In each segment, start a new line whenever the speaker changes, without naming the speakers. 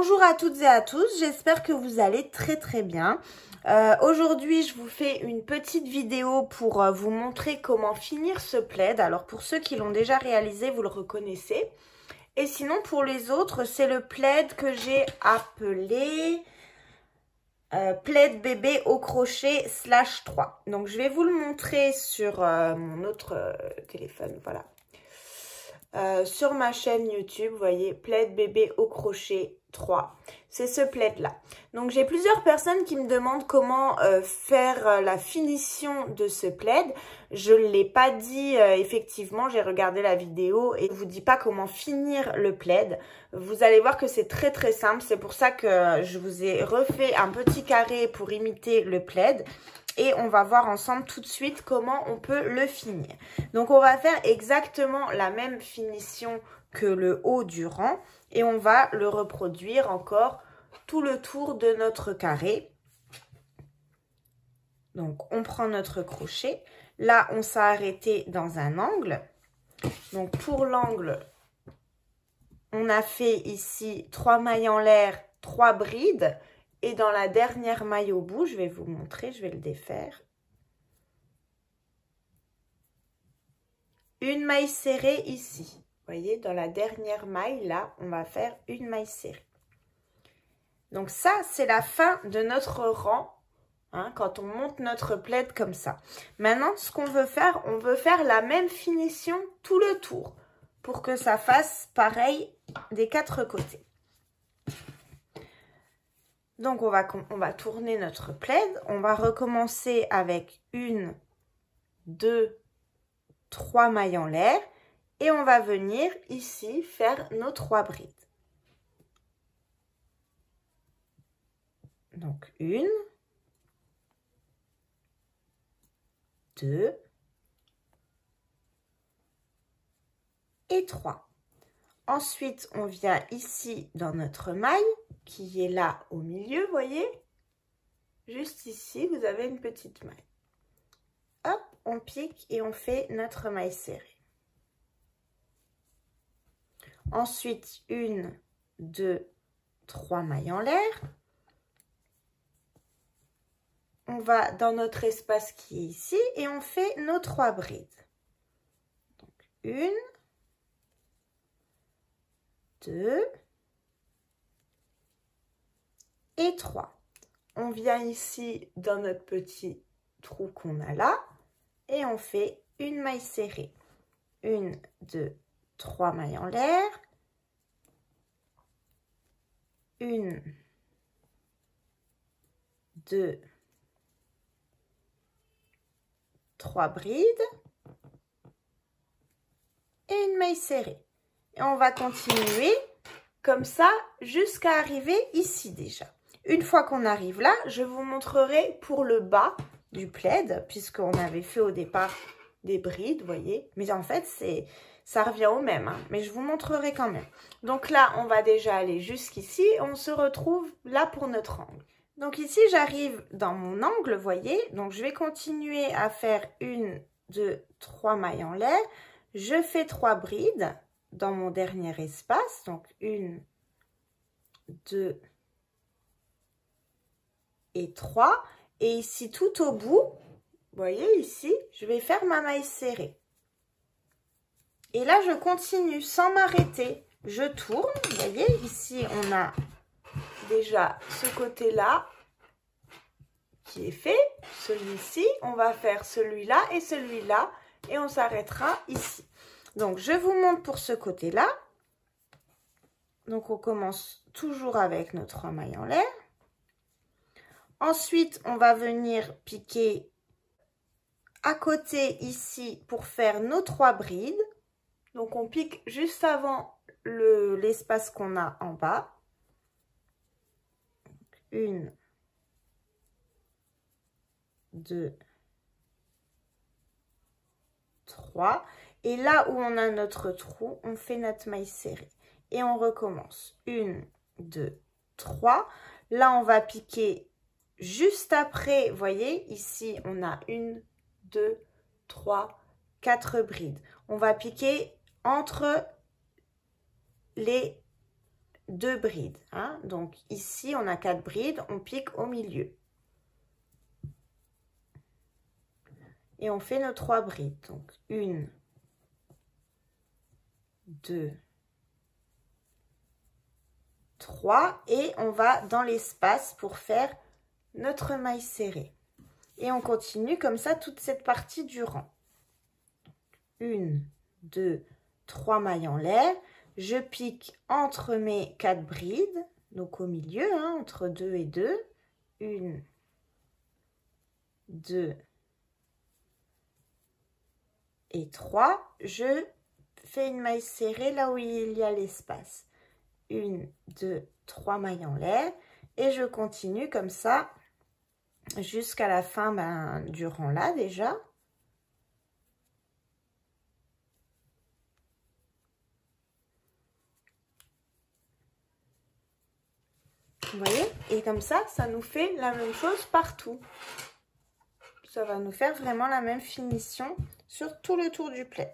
Bonjour à toutes et à tous, j'espère que vous allez très bien. Aujourd'hui, je vous fais une petite vidéo pour vous montrer comment finir ce plaid. Alors pour ceux qui l'ont déjà réalisé, vous le reconnaissez. Et sinon pour les autres, c'est le plaid que j'ai appelé plaid bébé au crochet /3. Donc je vais vous le montrer sur mon autre téléphone, voilà. Sur ma chaîne YouTube, vous voyez, plaid bébé au crochet 3. C'est ce plaid là. Donc j'ai plusieurs personnes qui me demandent comment faire la finition de ce plaid. Je ne l'ai pas dit effectivement, j'ai regardé la vidéo et je ne vous dis pas comment finir le plaid. Vous allez voir que c'est très simple. C'est pour ça que je vous ai refait un petit carré pour imiter le plaid. Et on va voir ensemble tout de suite comment on peut le finir. Donc on va faire exactement la même finition que le haut du rang. Et on va le reproduire encore tout le tour de notre carré. Donc on prend notre crochet. Là on s'est arrêté dans un angle. Donc pour l'angle, on a fait ici 3 mailles en l'air, 3 brides. Et dans la dernière maille au bout, je vais vous montrer, je vais le défaire. Une maille serrée ici. Vous voyez, dans la dernière maille, là, on va faire une maille serrée. Donc ça, c'est la fin de notre rang, hein, quand on monte notre plaid comme ça. Maintenant, ce qu'on veut faire, on veut faire la même finition tout le tour, pour que ça fasse pareil des 4 côtés. Donc, on va tourner notre plaid. On va recommencer avec 1, 2, 3 mailles en l'air. Et on va venir ici faire nos 3 brides. Donc, 1, 2 et 3. Ensuite, on vient ici dans notre maille qui est là au milieu, vous voyez. Juste ici, vous avez une petite maille. Hop, on pique et on fait notre maille serrée. Ensuite, 1, 2, 3 mailles en l'air. On va dans notre espace qui est ici et on fait nos 3 brides. Donc, 1, 2 et 3. On vient ici dans notre petit trou qu'on a là et on fait une maille serrée. 1, 2, 3 mailles en l'air. 1, 2, 3 brides et une maille serrée. Et on va continuer comme ça jusqu'à arriver ici déjà. Une fois qu'on arrive là, je vous montrerai pour le bas du plaid, puisqu'on avait fait au départ des brides, vous voyez. Mais en fait, ça revient au même, hein, mais je vous montrerai quand même. Donc là, on va déjà aller jusqu'ici. On se retrouve là pour notre angle. Donc ici, j'arrive dans mon angle, vous voyez. Donc je vais continuer à faire 1, 2, 3 mailles en l'air. Je fais 3 brides dans mon dernier espace. Donc 1, 2 et 3. Et ici, tout au bout, vous voyez ici, je vais faire ma maille serrée. Et là, je continue sans m'arrêter. Je tourne, vous voyez, ici, on a déjà ce côté-là qui est fait. Celui-ci, on va faire celui-là et celui-là. Et on s'arrêtera ici. Donc, je vous montre pour ce côté-là. Donc, on commence toujours avec nos 3 mailles en l'air. Ensuite, on va venir piquer à côté ici pour faire nos 3 brides. Donc, on pique juste avant l'espace qu'on a en bas. 1, 2, 3. Et là où on a notre trou, on fait notre maille serrée. Et on recommence. 1, 2, 3. Là, on va piquer juste après, vous voyez, ici, on a 1, 2, 3, 4 brides. On va piquer entre les 2 brides. Hein. Donc ici, on a 4 brides, on pique au milieu. Et on fait nos 3 brides. Donc 1, 2, 3. Et on va dans l'espace pour faire notre maille serrée. Et on continue comme ça toute cette partie du rang. 1, 2, 3 mailles en l'air. Je pique entre mes 4 brides, donc au milieu, hein, entre 2 et 2. 1, 2 et 3. Je fais une maille serrée là où il y a l'espace. 1, 2, 3 mailles en l'air. Et je continue comme ça jusqu'à la fin du rang là déjà. Vous voyez? Et comme ça nous fait la même chose partout. Ça va nous faire vraiment la même finition sur tout le tour du plaid.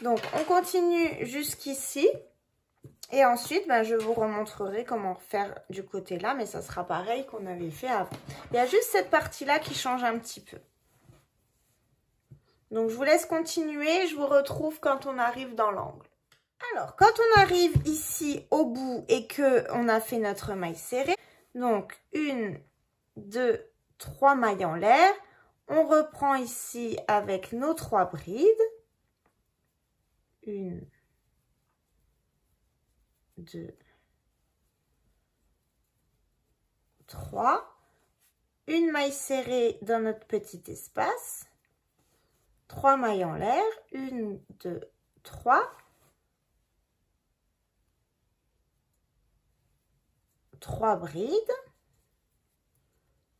Donc, on continue jusqu'ici. Et ensuite, je vous remontrerai comment faire du côté là. Mais ça sera pareil qu'on avait fait avant. Il y a juste cette partie-là qui change un petit peu. Donc, je vous laisse continuer. Je vous retrouve quand on arrive dans l'angle. Alors, quand on arrive ici au bout et qu'on a fait notre maille serrée, donc 1, 2, 3 mailles en l'air, on reprend ici avec nos 3 brides. 1, 2, 3. Une maille serrée dans notre petit espace. 3 mailles en l'air. 1, 2, 3. 3 brides.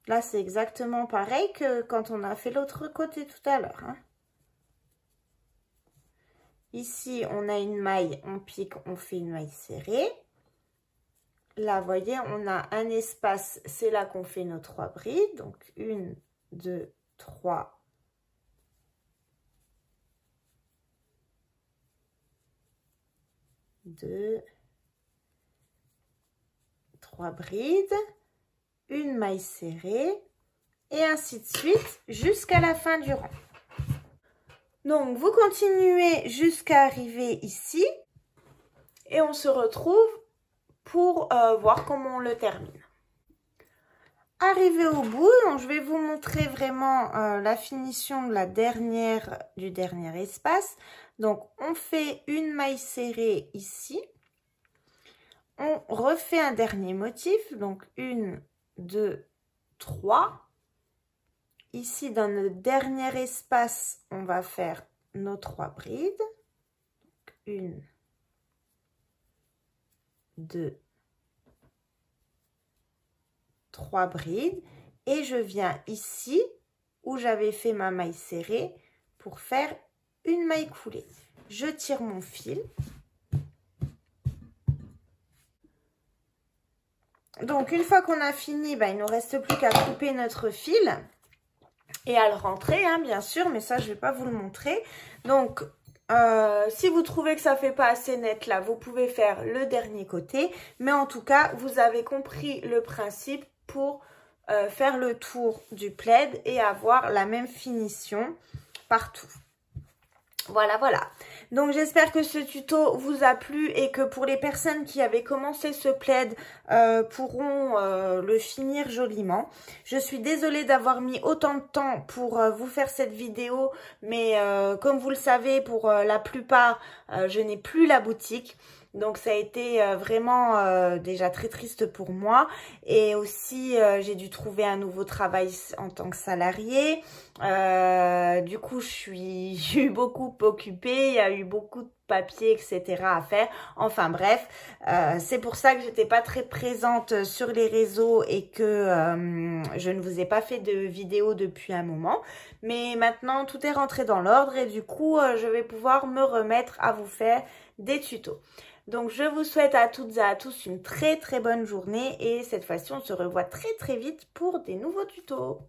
Là, c'est exactement pareil que quand on a fait l'autre côté tout à l'heure. Hein. Ici, on a une maille, on pique, on fait une maille serrée. Là, vous voyez, on a un espace, c'est là qu'on fait nos 3 brides. Donc, 1, 2, 3. 2, 3 brides, une maille serrée et ainsi de suite jusqu'à la fin du rang. Donc vous continuez jusqu'à arriver ici et on se retrouve pour voir comment on le termine. Arrivé au bout, donc je vais vous montrer vraiment la finition de du dernier espace. Donc on fait une maille serrée ici. On refait un dernier motif, donc 1, 2, 3. Ici, dans le dernier espace, on va faire nos 3 brides. 1, 2, 3 brides. Et je viens ici, où j'avais fait ma maille serrée, pour faire une maille coulée. Je tire mon fil. Donc, une fois qu'on a fini, il ne nous reste plus qu'à couper notre fil et à le rentrer, hein, bien sûr, mais ça, je ne vais pas vous le montrer. Donc, si vous trouvez que ça ne fait pas assez net là, vous pouvez faire le dernier côté. Mais en tout cas, vous avez compris le principe pour faire le tour du plaid et avoir la même finition partout. Voilà, voilà. Donc, j'espère que ce tuto vous a plu et que pour les personnes qui avaient commencé ce plaid pourront le finir joliment. Je suis désolée d'avoir mis autant de temps pour vous faire cette vidéo, mais comme vous le savez, pour la plupart, je n'ai plus la boutique. Donc ça a été vraiment déjà très triste pour moi et aussi j'ai dû trouver un nouveau travail en tant que salariée. Du coup je suis beaucoup occupée, il y a eu beaucoup de papiers etc. à faire. Enfin bref, c'est pour ça que j'étais pas très présente sur les réseaux et que je ne vous ai pas fait de vidéo depuis un moment. Mais maintenant tout est rentré dans l'ordre et du coup je vais pouvoir me remettre à vous faire des tutos. Donc, je vous souhaite à toutes et à tous une très très bonne journée et cette fois-ci, on se revoit très très vite pour des nouveaux tutos.